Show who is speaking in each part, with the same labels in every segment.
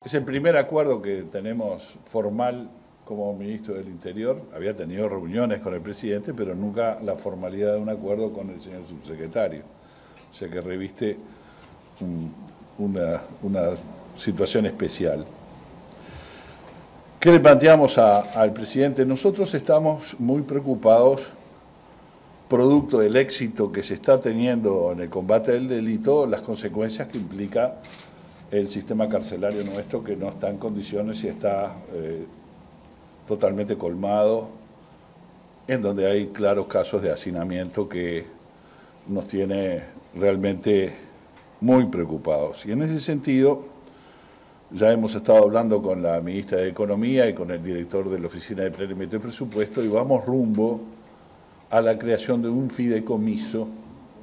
Speaker 1: Es el primer acuerdo que tenemos formal como ministro del Interior. Había tenido reuniones con el presidente, pero nunca la formalidad de un acuerdo con el señor subsecretario. O sea que reviste una situación especial. ¿Qué le planteamos al presidente? Nosotros estamos muy preocupados, producto del éxito que se está teniendo en el combate del delito, las consecuencias que implica el sistema carcelario nuestro, que no está en condiciones y está totalmente colmado, en donde hay claros casos de hacinamiento que nos tiene realmente muy preocupados. Y en ese sentido, ya hemos estado hablando con la ministra de Economía y con el director de la Oficina de Planeamiento y Presupuesto y vamos rumbo a la creación de un fideicomiso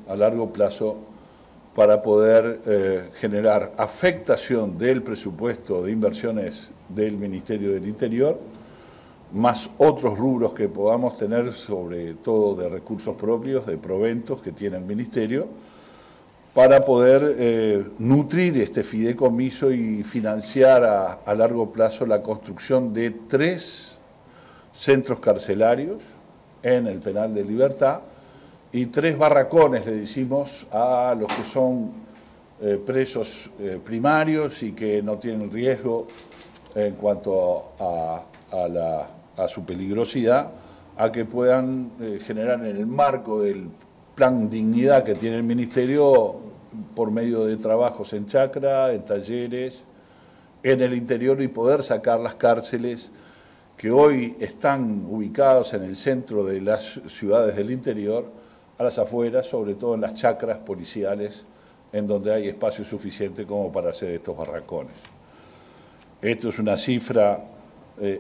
Speaker 1: a largo plazo para poder generar afectación del presupuesto de inversiones del Ministerio del Interior, más otros rubros que podamos tener, sobre todo de recursos propios, de proventos que tiene el Ministerio, para poder nutrir este fideicomiso y financiar a largo plazo la construcción de 3 centros carcelarios en el Penal de Libertad, y 3 barracones, le decimos, a los que son presos primarios y que no tienen riesgo en cuanto a su peligrosidad, a que puedan generar en el marco del plan Dignidad que tiene el Ministerio, por medio de trabajos en chacra, en talleres, en el interior, y poder sacar las cárceles que hoy están ubicados en el centro de las ciudades del interior, a las afueras, sobre todo en las chacras policiales, en donde hay espacio suficiente como para hacer estos barracones. Esto es una cifra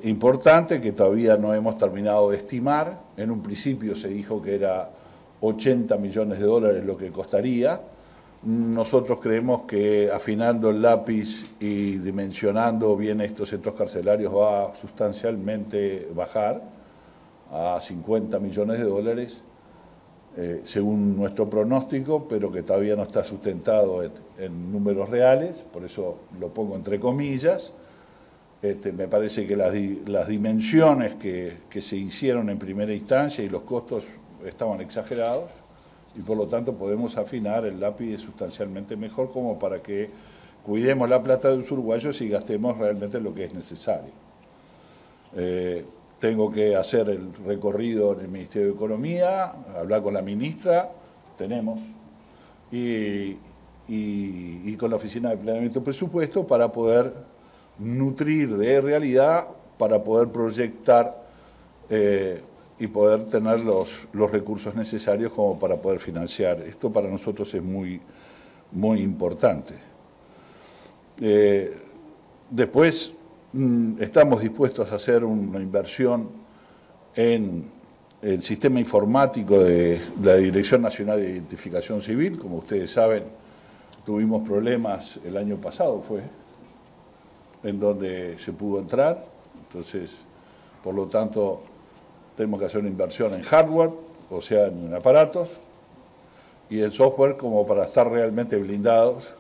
Speaker 1: importante que todavía no hemos terminado de estimar. En un principio se dijo que era 80 millones de dólares lo que costaría. Nosotros creemos que afinando el lápiz y dimensionando bien estos centros carcelarios va a sustancialmente bajar a 50 millones de dólares, según nuestro pronóstico, pero que todavía no está sustentado en números reales, por eso lo pongo entre comillas. Me parece que las dimensiones que se hicieron en primera instancia y los costos estaban exagerados, y por lo tanto podemos afinar el lápiz sustancialmente mejor, como para que cuidemos la plata de los uruguayos y gastemos realmente lo que es necesario. Tengo que hacer el recorrido en el Ministerio de Economía, hablar con la ministra, tenemos, y con la Oficina de Planeamiento y Presupuesto, para poder nutrir de realidad, para poder proyectar y poder tener los recursos necesarios como para poder financiar. Esto para nosotros es muy, muy importante. Después, estamos dispuestos a hacer una inversión en el sistema informático de la Dirección Nacional de Identificación Civil. Como ustedes saben, tuvimos problemas el año pasado, en donde se pudo entrar. Entonces, por lo tanto, tenemos que hacer una inversión en hardware, o sea, en aparatos, y en software, como para estar realmente blindados.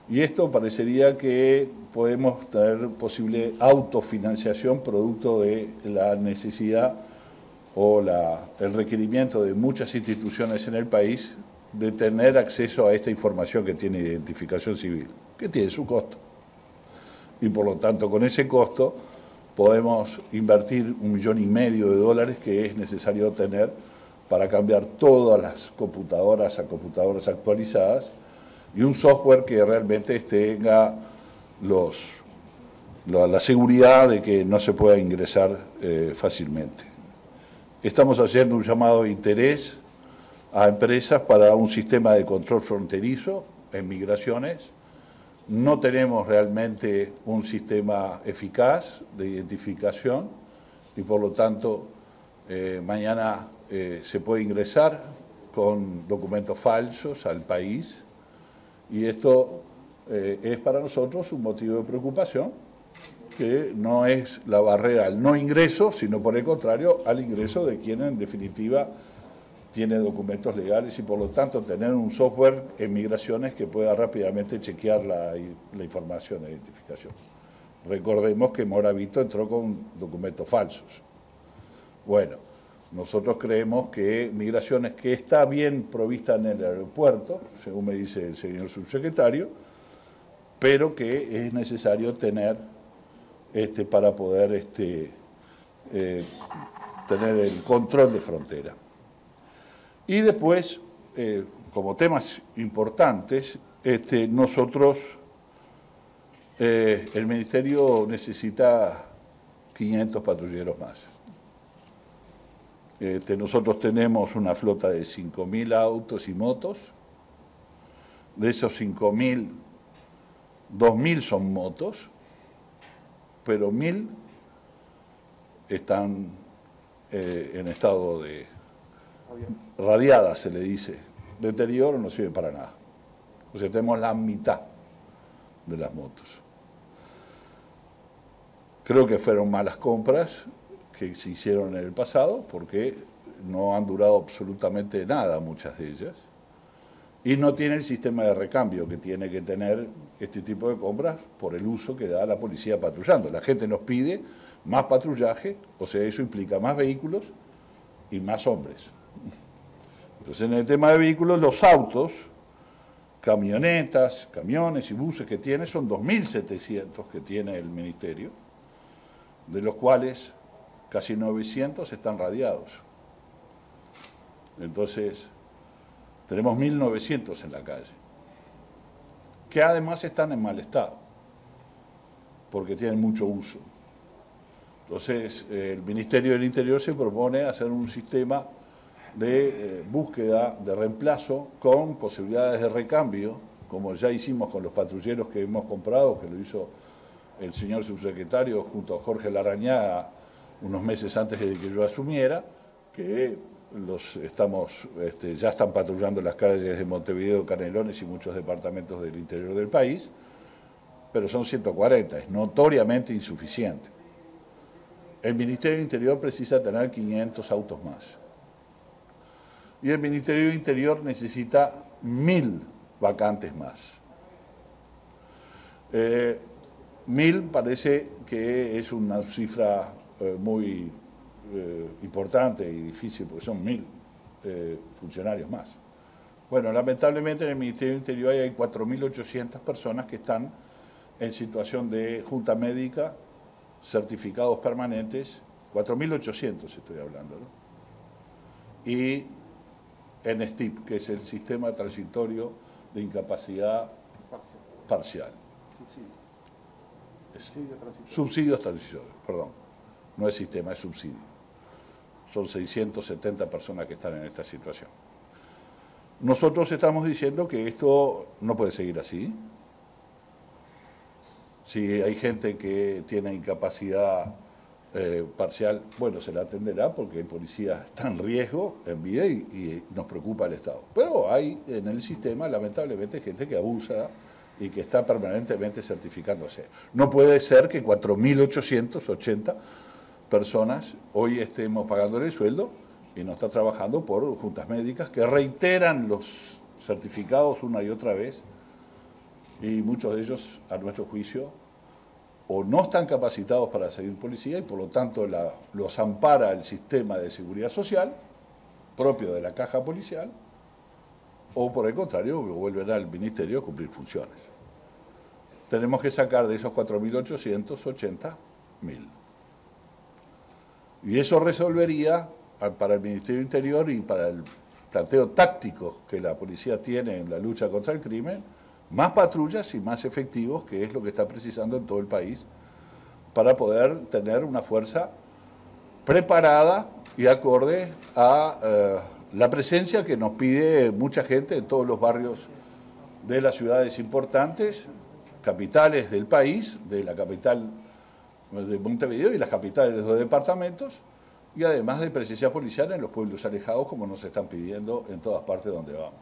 Speaker 1: Y esto parecería que podemos tener posible autofinanciación producto de la necesidad o el requerimiento de muchas instituciones en el país de tener acceso a esta información que tiene identificación civil, que tiene su costo. Y por lo tanto, con ese costo podemos invertir $1,5 millones de dólares que es necesario tener para cambiar todas las computadoras a computadoras actualizadas, y un software que realmente tenga la seguridad de que no se pueda ingresar fácilmente. Estamos haciendo un llamado de interés a empresas para un sistema de control fronterizo en migraciones. No tenemos realmente un sistema eficaz de identificación y por lo tanto mañana se puede ingresar con documentos falsos al país, y esto es para nosotros un motivo de preocupación, que no es la barrera al no ingreso, sino por el contrario al ingreso de quien en definitiva tiene documentos legales, y por lo tanto tener un software en migraciones que pueda rápidamente chequear la información de identificación. Recordemos que Moravito entró con documentos falsos. Bueno, nosotros creemos que Migraciones, que está bien provista en el aeropuerto, según me dice el señor subsecretario, pero que es necesario tener para poder tener el control de frontera. Y después, como temas importantes, nosotros, el Ministerio necesita 500 patrulleros más. Nosotros tenemos una flota de 5.000 autos y motos. De esos 5.000, 2.000 son motos, pero 1.000 están en estado de radiada, se le dice. Deterioro, no sirve para nada. O sea, tenemos la mitad de las motos. Creo que fueron malas compras que se hicieron en el pasado, porque no han durado absolutamente nada muchas de ellas, y no tiene el sistema de recambio que tiene que tener este tipo de compras por el uso que da la policía patrullando. La gente nos pide más patrullaje, o sea, eso implica más vehículos y más hombres. Entonces, en el tema de vehículos, los autos, camionetas, camiones y buses que tiene son 2.700 que tiene el Ministerio, de los cuales casi 900 están radiados. Entonces, tenemos 1.900 en la calle, que además están en mal estado, porque tienen mucho uso. Entonces, el Ministerio del Interior se propone hacer un sistema de búsqueda, de reemplazo, con posibilidades de recambio, como ya hicimos con los patrulleros que hemos comprado, que lo hizo el señor subsecretario junto a Jorge Larrañaga unos meses antes de que yo asumiera, que ya están patrullando las calles de Montevideo, Canelones y muchos departamentos del interior del país, pero son 140, es notoriamente insuficiente. El Ministerio del Interior precisa tener 500 autos más. Y el Ministerio del Interior necesita 1.000 vacantes más. 1.000 parece que es una cifra muy importante y difícil, porque son 1.000 funcionarios más. Bueno, lamentablemente en el Ministerio del Interior hay 4.800 personas que están en situación de junta médica, certificados permanentes, 4.800 estoy hablando, ¿no? Y en STIP, que es el Sistema Transitorio de Incapacidad Parcial. Subsidios transitorios, perdón. No es sistema, es subsidio. Son 670 personas que están en esta situación. Nosotros estamos diciendo que esto no puede seguir así. Si hay gente que tiene incapacidad parcial, bueno, se la atenderá porque el policía está en riesgo, en vida, y nos preocupa el Estado. Pero hay en el sistema, lamentablemente, gente que abusa y que está permanentemente certificándose. No puede ser que 4.880 personas hoy estemos pagándole el sueldo y no está trabajando por juntas médicas que reiteran los certificados una y otra vez, y muchos de ellos, a nuestro juicio, o no están capacitados para seguir policía y por lo tanto los ampara el sistema de seguridad social propio de la caja policial, o por el contrario, vuelven al Ministerio a cumplir funciones. Tenemos que sacar de esos 4.880, 1.000. Y eso resolvería, para el Ministerio del Interior y para el planteo táctico que la policía tiene en la lucha contra el crimen, más patrullas y más efectivos, que es lo que está precisando en todo el país, para poder tener una fuerza preparada y acorde a la presencia que nos pide mucha gente en todos los barrios de las ciudades importantes, capitales del país, de la capital de Montevideo y las capitales de los departamentos, y además de presencia policial en los pueblos alejados, como nos están pidiendo en todas partes donde vamos.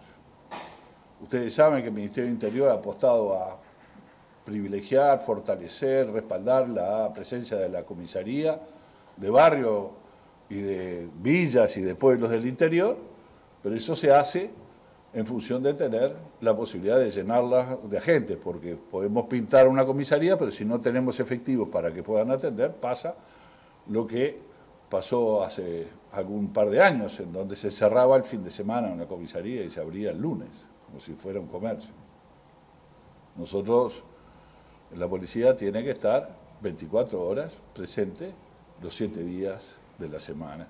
Speaker 1: Ustedes saben que el Ministerio del Interior ha apostado a privilegiar, fortalecer, respaldar la presencia de la comisaría de barrio y de villas y de pueblos del interior, pero eso se hace en función de tener la posibilidad de llenarla de agentes, porque podemos pintar una comisaría, pero si no tenemos efectivos para que puedan atender, pasa lo que pasó hace algún par de años, en donde se cerraba el fin de semana una comisaría y se abría el lunes, como si fuera un comercio. Nosotros, la policía tiene que estar 24 horas presente los 7 días de la semana.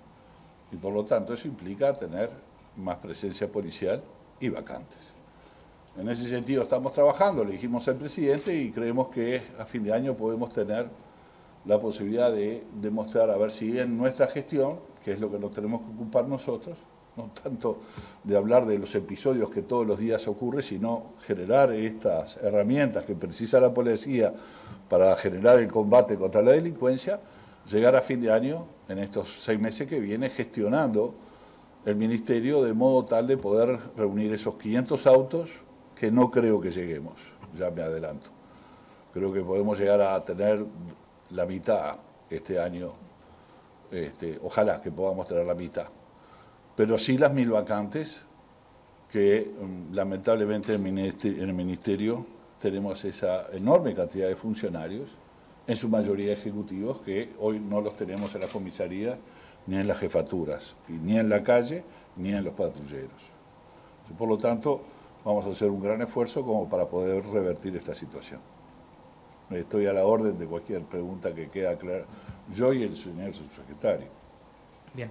Speaker 1: Y por lo tanto eso implica tener más presencia policial y vacantes. En ese sentido estamos trabajando, le dijimos al presidente y creemos que a fin de año podemos tener la posibilidad de demostrar, a ver si en nuestra gestión, que es lo que nos tenemos que ocupar nosotros, no tanto de hablar de los episodios que todos los días ocurre, sino generar estas herramientas que precisa la policía para generar el combate contra la delincuencia, llegar a fin de año, en estos 6 meses que viene, gestionando el Ministerio de modo tal de poder reunir esos 500 autos, que no creo que lleguemos, ya me adelanto. Creo que podemos llegar a tener la mitad este año, ojalá que podamos tener la mitad. Pero sí las 1000 vacantes que lamentablemente en el Ministerio tenemos esa enorme cantidad de funcionarios, en su mayoría ejecutivos, que hoy no los tenemos en las comisarías ni en las jefaturas, ni en la calle, ni en los patrulleros. Por lo tanto, vamos a hacer un gran esfuerzo como para poder revertir esta situación. Estoy a la orden de cualquier pregunta que quede clara, yo y el señor subsecretario.
Speaker 2: Bien.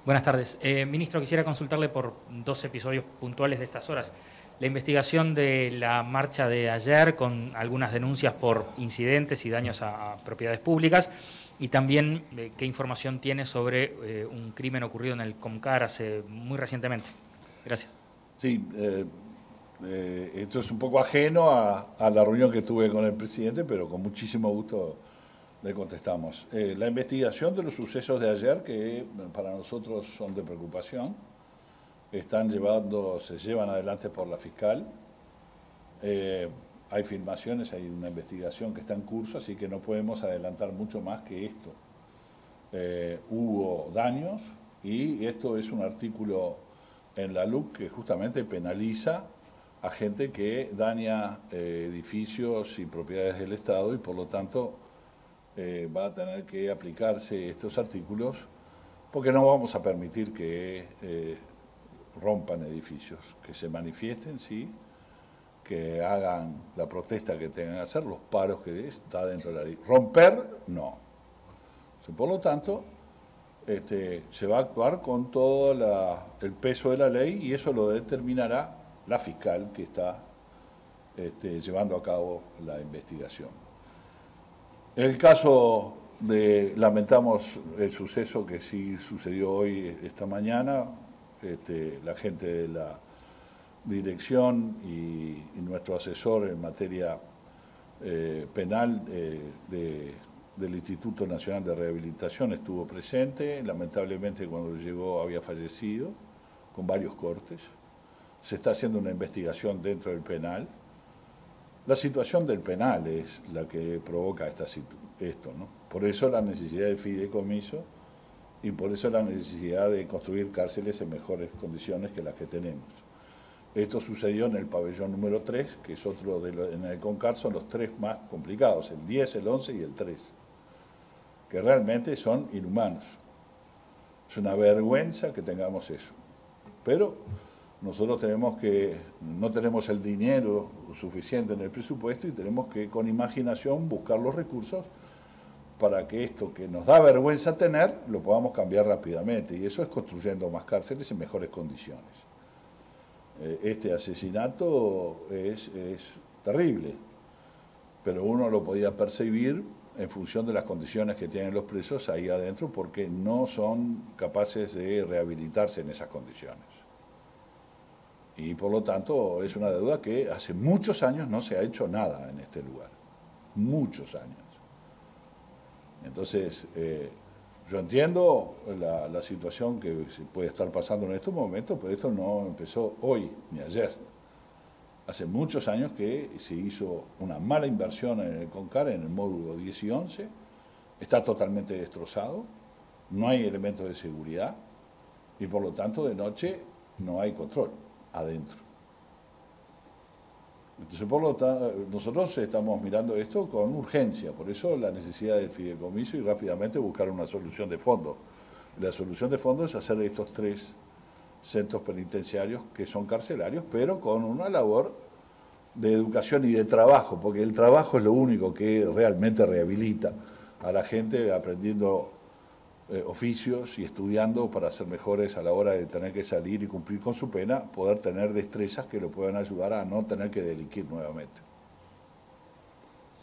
Speaker 2: Buenas tardes. Ministro, quisiera consultarle por 2 episodios puntuales de estas horas. La investigación de la marcha de ayer con algunas denuncias por incidentes y daños a propiedades públicas y también qué información tiene sobre un crimen ocurrido en el Comcar muy recientemente. Gracias.
Speaker 1: Sí, esto es un poco ajeno a la reunión que tuve con el presidente, pero con muchísimo gusto le contestamos. La investigación de los sucesos de ayer, que para nosotros son de preocupación, se llevan adelante por la fiscal. Hay filmaciones, hay una investigación que está en curso, así que no podemos adelantar mucho más que esto. Hubo daños y esto es un artículo en la LUC que justamente penaliza a gente que daña edificios y propiedades del Estado y por lo tanto va a tener que aplicarse estos artículos porque no vamos a permitir que rompan edificios, que se manifiesten, sí, que hagan la protesta que tengan que hacer, los paros que está dentro de la ley. Romper, no. Por lo tanto, se va a actuar con todo el peso de la ley y eso lo determinará la fiscal que está llevando a cabo la investigación. En el caso lamentamos el suceso que sí sucedió hoy, esta mañana, la gente de la dirección y nuestro asesor en materia penal del Instituto Nacional de Rehabilitación estuvo presente, lamentablemente cuando llegó había fallecido, con varios cortes. Se está haciendo una investigación dentro del penal. La situación del penal es la que provoca esto, ¿no? Por eso la necesidad del fideicomiso y por eso la necesidad de construir cárceles en mejores condiciones que las que tenemos. Esto sucedió en el pabellón número 3, que es otro en el Comcar, son los 3 más complicados, el 10, el 11 y el 3, que realmente son inhumanos. Es una vergüenza que tengamos eso. Pero nosotros no tenemos el dinero suficiente en el presupuesto y tenemos que con imaginación buscar los recursos para que esto que nos da vergüenza tener lo podamos cambiar rápidamente y eso es construyendo más cárceles en mejores condiciones. Este asesinato es terrible, pero uno lo podía percibir en función de las condiciones que tienen los presos ahí adentro porque no son capaces de rehabilitarse en esas condiciones. Y por lo tanto es una deuda que hace muchos años no se ha hecho nada en este lugar, muchos años. Entonces, yo entiendo la situación que se puede estar pasando en estos momentos, pero esto no empezó hoy ni ayer. Hace muchos años que se hizo una mala inversión en el Comcar, en el módulo 10 y 11, está totalmente destrozado, no hay elementos de seguridad y por lo tanto de noche no hay control adentro. Entonces, por lo tanto, nosotros estamos mirando esto con urgencia, por eso la necesidad del fideicomiso y rápidamente buscar una solución de fondo. La solución de fondo es hacer estos 3 centros penitenciarios que son carcelarios, pero con una labor de educación y de trabajo, porque el trabajo es lo único que realmente rehabilita a la gente aprendiendo oficios y estudiando para ser mejores a la hora de tener que salir y cumplir con su pena, poder tener destrezas que lo puedan ayudar a no tener que delinquir nuevamente.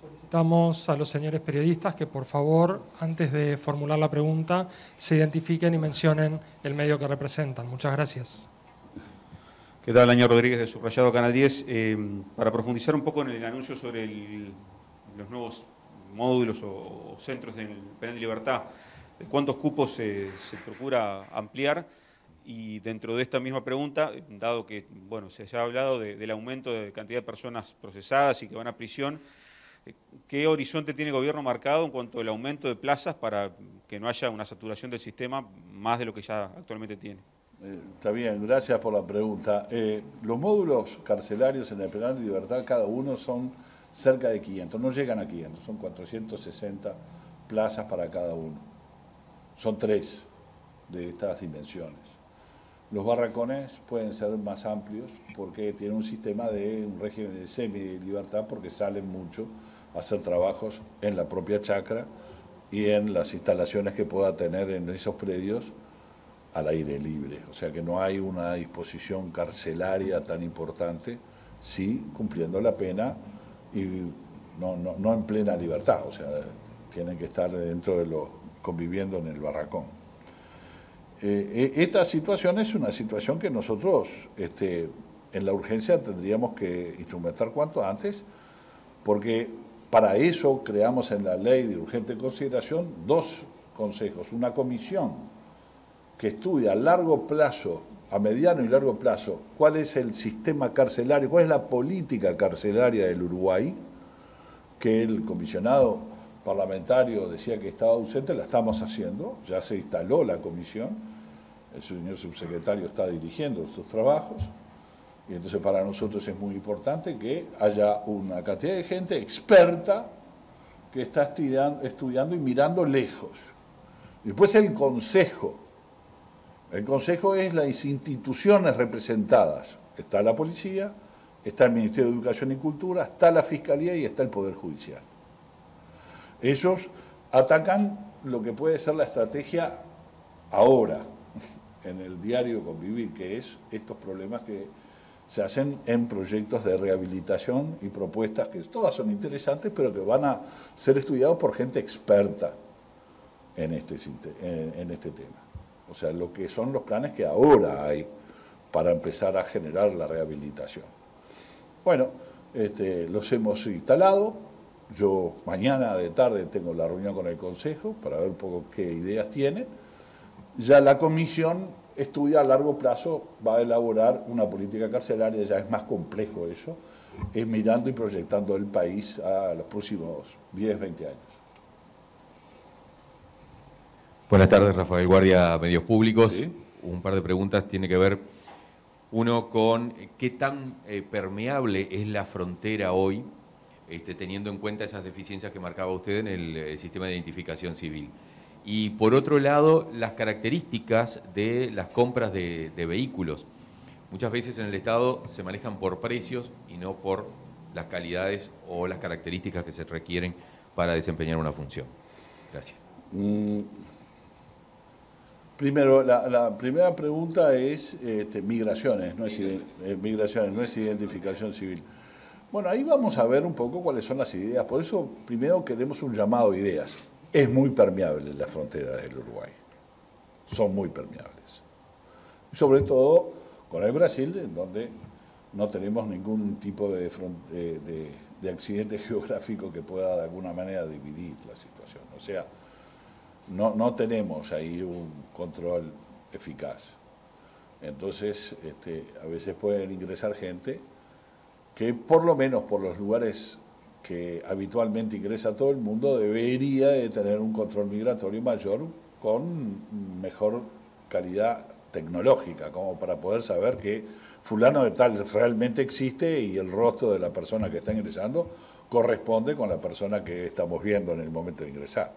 Speaker 3: Solicitamos a los señores periodistas que por favor, antes de formular la pregunta, se identifiquen y mencionen el medio que representan. Muchas gracias.
Speaker 4: ¿Qué tal? Año Rodríguez de Subrayado Canal 10. Para profundizar un poco en el anuncio sobre los nuevos módulos o centros en el penal de libertad, ¿cuántos cupos se procura ampliar? Y dentro de esta misma pregunta, dado que bueno, se ha hablado del aumento de cantidad de personas procesadas y que van a prisión, ¿qué horizonte tiene el gobierno marcado en cuanto al aumento de plazas para que no haya una saturación del sistema más de lo que ya actualmente tiene?
Speaker 1: Está bien, gracias por la pregunta. Los módulos carcelarios en el penal de libertad, cada uno son cerca de 500, no llegan a 500, son 460 plazas para cada uno. Son 3 de estas dimensiones. Los barracones pueden ser más amplios porque tienen un sistema de un régimen de semi-libertad porque salen mucho a hacer trabajos en la propia chacra y en las instalaciones que pueda tener en esos predios al aire libre. O sea que no hay una disposición carcelaria tan importante, sí cumpliendo la pena y no en plena libertad, o sea, tienen que estar dentro de conviviendo en el barracón. Esta situación es una situación que nosotros en la urgencia tendríamos que instrumentar cuanto antes, porque para eso creamos en la ley de urgente consideración 2 consejos, una comisión que estudia a largo plazo, a mediano y largo plazo, cuál es el sistema carcelario, cuál es la política carcelaria del Uruguay, que el comisionado parlamentario decía que estaba ausente, la estamos haciendo, ya se instaló la comisión, el señor subsecretario está dirigiendo estos trabajos, y entonces para nosotros es muy importante que haya una cantidad de gente experta que está estudiando y mirando lejos. Después el consejo es las instituciones representadas, está la policía, está el Ministerio de Educación y Cultura, está la Fiscalía y está el Poder Judicial. Ellos atacan lo que puede ser la estrategia ahora, en el diario convivir, que es estos problemas que se hacen en proyectos de rehabilitación y propuestas que todas son interesantes, pero que van a ser estudiados por gente experta en este tema. O sea, lo que son los planes que ahora hay para empezar a generar la rehabilitación. Bueno, los hemos instalado. Yo mañana de tarde tengo la reunión con el Consejo para ver un poco qué ideas tiene. Ya la comisión estudia a largo plazo, va a elaborar una política carcelaria, ya es más complejo eso, es mirando y proyectando el país a los próximos 10, 20 años.
Speaker 5: Buenas tardes, Rafael Guardia, Medios Públicos.
Speaker 1: Sí.
Speaker 5: Un par de preguntas tiene que ver, uno, con qué tan permeable es la frontera hoy, teniendo en cuenta esas deficiencias que marcaba usted en el sistema de identificación civil. Y por otro lado, las características de las compras de vehículos. Muchas veces en el Estado se manejan por precios y no por las calidades o las características que se requieren para desempeñar una función. Gracias.
Speaker 1: Primero, la primera pregunta es migraciones, no es identificación civil. Bueno, ahí vamos a ver un poco cuáles son las ideas. Por eso, primero queremos un llamado a ideas. Es muy permeable la frontera del Uruguay. Son muy permeables. Sobre todo con el Brasil, en donde no tenemos ningún tipo de accidente geográfico que pueda de alguna manera dividir la situación. O sea, no tenemos ahí un control eficaz. Entonces, a veces pueden ingresar gente que por lo menos por los lugares que habitualmente ingresa todo el mundo debería de tener un control migratorio mayor con mejor calidad tecnológica, como para poder saber que fulano de tal realmente existe y el rostro de la persona que está ingresando corresponde con la persona que estamos viendo en el momento de ingresar,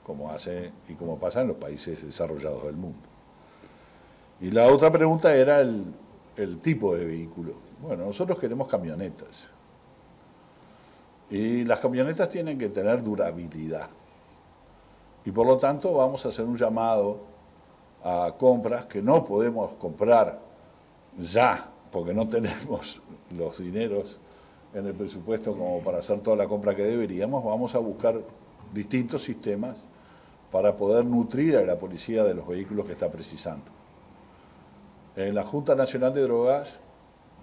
Speaker 1: como hace y como pasa en los países desarrollados del mundo. Y la otra pregunta era el tipo de vehículo. Bueno, nosotros queremos camionetas. Y las camionetas tienen que tener durabilidad. Y por lo tanto vamos a hacer un llamado a compras que no podemos comprar ya, porque no tenemos los dineros en el presupuesto como para hacer toda la compra que deberíamos. Vamos a buscar distintos sistemas para poder nutrir a la policía de los vehículos que está precisando. En la Junta Nacional de Drogas,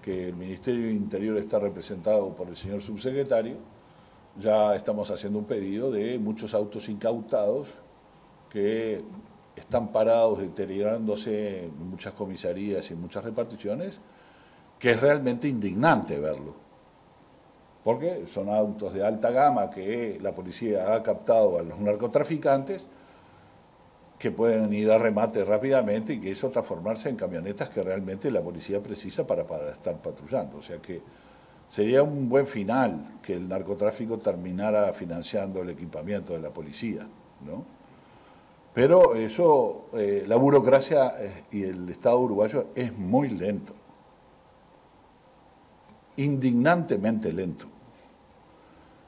Speaker 1: que el Ministerio del Interior está representado por el señor subsecretario, ya estamos haciendo un pedido de muchos autos incautados que están parados, deteriorándose en muchas comisarías y en muchas reparticiones, que es realmente indignante verlo. Porque son autos de alta gama que la policía ha captado a los narcotraficantes, que pueden ir a remate rápidamente y que eso transformarse en camionetas que realmente la policía precisa para estar patrullando. O sea que sería un buen final que el narcotráfico terminara financiando el equipamiento de la policía, ¿no? Pero eso, la burocracia y el Estado uruguayo es muy lento, indignantemente lento.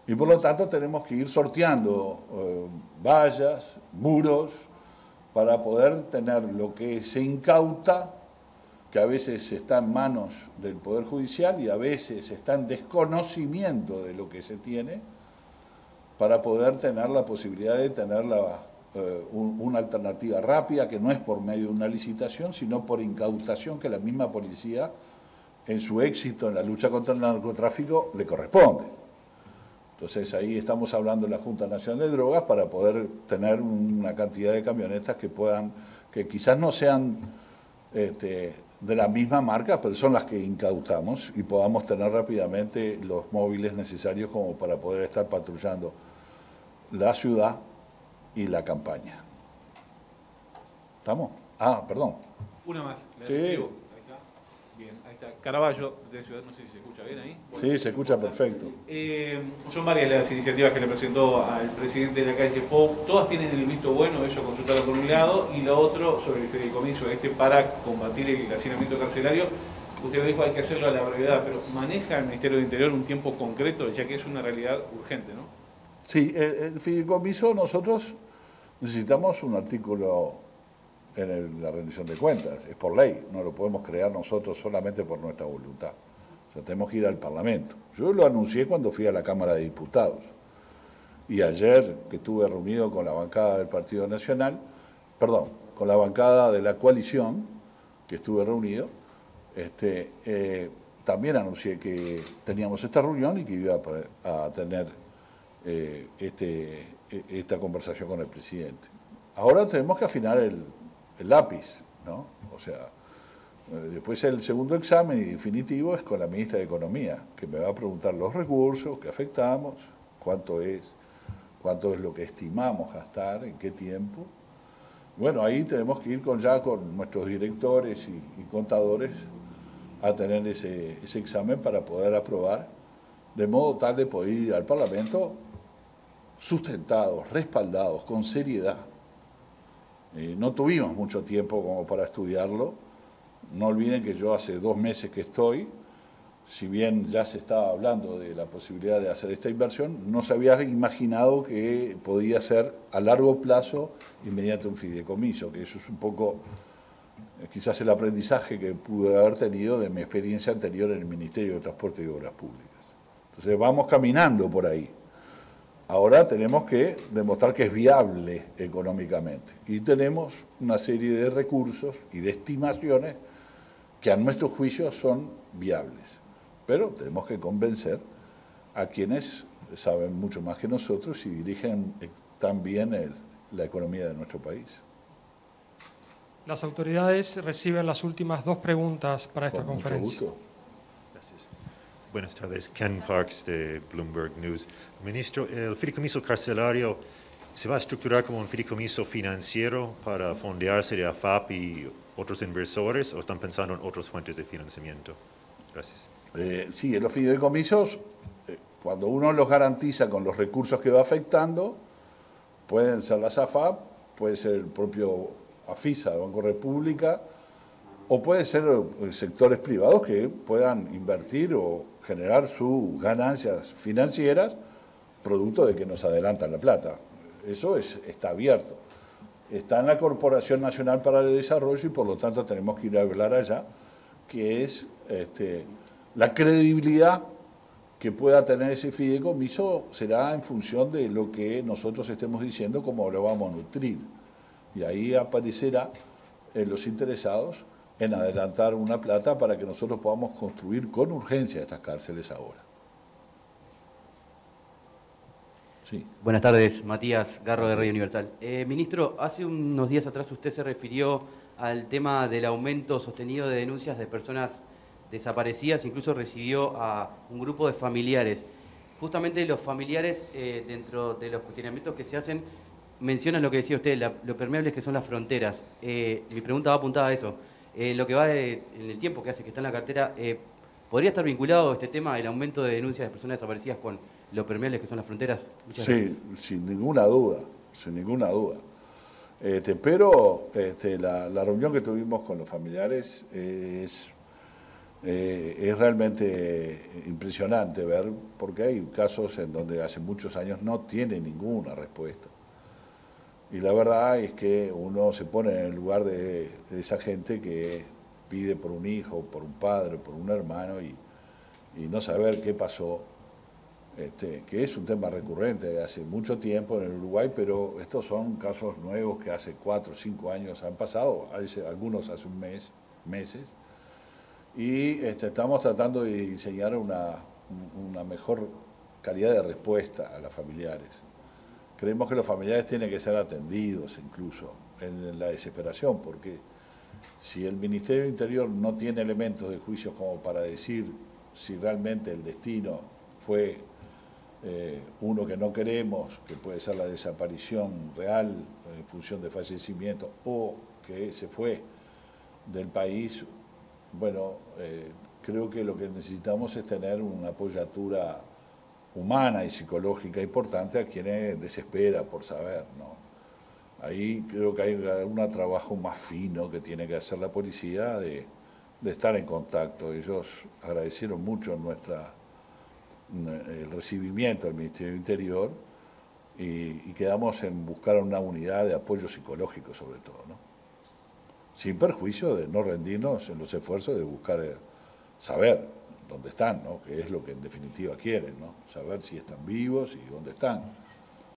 Speaker 1: Y por lo tanto tenemos que ir sorteando vallas, muros, para poder tener lo que se incauta, que a veces está en manos del Poder Judicial y a veces está en desconocimiento de lo que se tiene, para poder tener la posibilidad de tener una alternativa rápida, que no es por medio de una licitación, sino por incautación que la misma policía, en su éxito en la lucha contra el narcotráfico, le corresponde. Entonces ahí estamos hablando de la Junta Nacional de Drogas para poder tener una cantidad de camionetas que quizás no sean de la misma marca, pero son las que incautamos y podamos tener rápidamente los móviles necesarios como para poder estar patrullando la ciudad y la campaña. ¿Estamos? Ah, perdón.
Speaker 6: Una más.
Speaker 1: Sí.
Speaker 6: Ahí está. Bien, ahí está. Caraballo, de Ciudad, no sé si se escucha bien ahí. Bueno,
Speaker 1: Sí, se escucha perfecto.
Speaker 6: Son varias las iniciativas que le presentó al presidente de la calle Pou. Todas tienen el visto bueno, eso consultado por un lado, y lo otro sobre el fideicomiso para combatir el hacinamiento carcelario. Usted dijo hay que hacerlo a la brevedad, pero ¿maneja el Ministerio del Interior un tiempo concreto, ya que es una realidad urgente, no?
Speaker 1: Sí, el fideicomiso nosotros necesitamos un artículo en la rendición de cuentas, es por ley, no lo podemos crear nosotros solamente por nuestra voluntad. O sea, tenemos que ir al Parlamento. Yo lo anuncié cuando fui a la Cámara de Diputados. Y ayer que estuve reunido con la bancada del Partido Nacional, con la bancada de la coalición, que estuve reunido, también anuncié que teníamos esta reunión y que iba a tener esta conversación con el presidente. Ahora tenemos que afinar el lápiz, ¿no? O sea, después el segundo examen definitivo es con la ministra de Economía, que me va a preguntar los recursos que afectamos, cuánto es lo que estimamos gastar, en qué tiempo. Bueno, ahí tenemos que ir ya con nuestros directores y contadores a tener ese examen para poder aprobar, de modo tal de poder ir al Parlamento sustentados, respaldados, con seriedad. No tuvimos mucho tiempo como para estudiarlo. No olviden que yo hace 2 meses que estoy, si bien ya se estaba hablando de la posibilidad de hacer esta inversión, no se había imaginado que podía ser a largo plazo y mediante un fideicomiso, que eso es un poco quizás el aprendizaje que pude haber tenido de mi experiencia anterior en el Ministerio de Transporte y Obras Públicas. Entonces vamos caminando por ahí. Ahora tenemos que demostrar que es viable económicamente y tenemos una serie de recursos y de estimaciones que a nuestro juicio son viables, pero tenemos que convencer a quienes saben mucho más que nosotros y dirigen también la economía de nuestro país.
Speaker 3: Las autoridades reciben las últimas 2 preguntas para esta conferencia.
Speaker 1: Mucho gusto.
Speaker 7: Gracias. Buenas tardes, Ken Parks de Bloomberg News. Ministro, ¿el fideicomiso carcelario se va a estructurar como un fideicomiso financiero para fondearse de AFAP y otros inversores o están pensando en otras fuentes de financiamiento? Gracias.
Speaker 1: Sí, en los fideicomisos, cuando uno los garantiza con los recursos que va afectando, pueden ser las AFAP, puede ser el propio AFISA, el Banco República, o puede ser sectores privados que puedan invertir o generar sus ganancias financieras producto de que nos adelantan la plata. Eso está abierto. Está en la Corporación Nacional para el Desarrollo y por lo tanto tenemos que ir a hablar allá, que es la credibilidad que pueda tener ese fideicomiso será en función de lo que nosotros estemos diciendo, cómo lo vamos a nutrir. Y ahí aparecerá los interesados en adelantar una plata para que nosotros podamos construir con urgencia estas cárceles ahora. Sí.
Speaker 8: Buenas tardes, Matías Garro de Radio Universal. Ministro, hace unos días atrás usted se refirió al tema del aumento sostenido de denuncias de personas desaparecidas, incluso recibió a un grupo de familiares. Justamente los familiares, dentro de los cuestionamientos que se hacen, mencionan lo que decía usted, lo permeables que son las fronteras. Mi pregunta va apuntada a eso. Lo que va en el tiempo que hace que está en la cartera, ¿podría estar vinculado este tema, el aumento de denuncias de personas desaparecidas, con lo permeables que son las fronteras? Muchas gracias.
Speaker 1: Sin ninguna duda, sin ninguna duda. Pero la reunión que tuvimos con los familiares es realmente impresionante ver, porque hay casos en donde hace muchos años no tiene ninguna respuesta. Y la verdad es que uno se pone en el lugar de esa gente que pide por un hijo, por un padre, por un hermano y no saber qué pasó, que es un tema recurrente de hace mucho tiempo en el Uruguay, pero estos son casos nuevos que hace 4 o 5 años han pasado, algunos hace meses, y estamos tratando de diseñar una mejor calidad de respuesta a los familiares. Creemos que los familiares tienen que ser atendidos incluso en la desesperación, porque si el Ministerio del Interior no tiene elementos de juicio como para decir si realmente el destino fue uno que no queremos, que puede ser la desaparición real en función de fallecimiento, o que se fue del país, bueno, creo que lo que necesitamos es tener una apoyatura humana y psicológica importante a quienes desespera por saber, ¿no? Ahí creo que hay un trabajo más fino que tiene que hacer la policía de estar en contacto. Ellos agradecieron mucho el recibimiento del Ministerio del Interior y quedamos en buscar una unidad de apoyo psicológico sobre todo, ¿no? Sin perjuicio de no rendirnos en los esfuerzos de buscar saber dónde están, ¿no? Que es lo que en definitiva quieren, ¿no? Saber si están vivos y dónde están.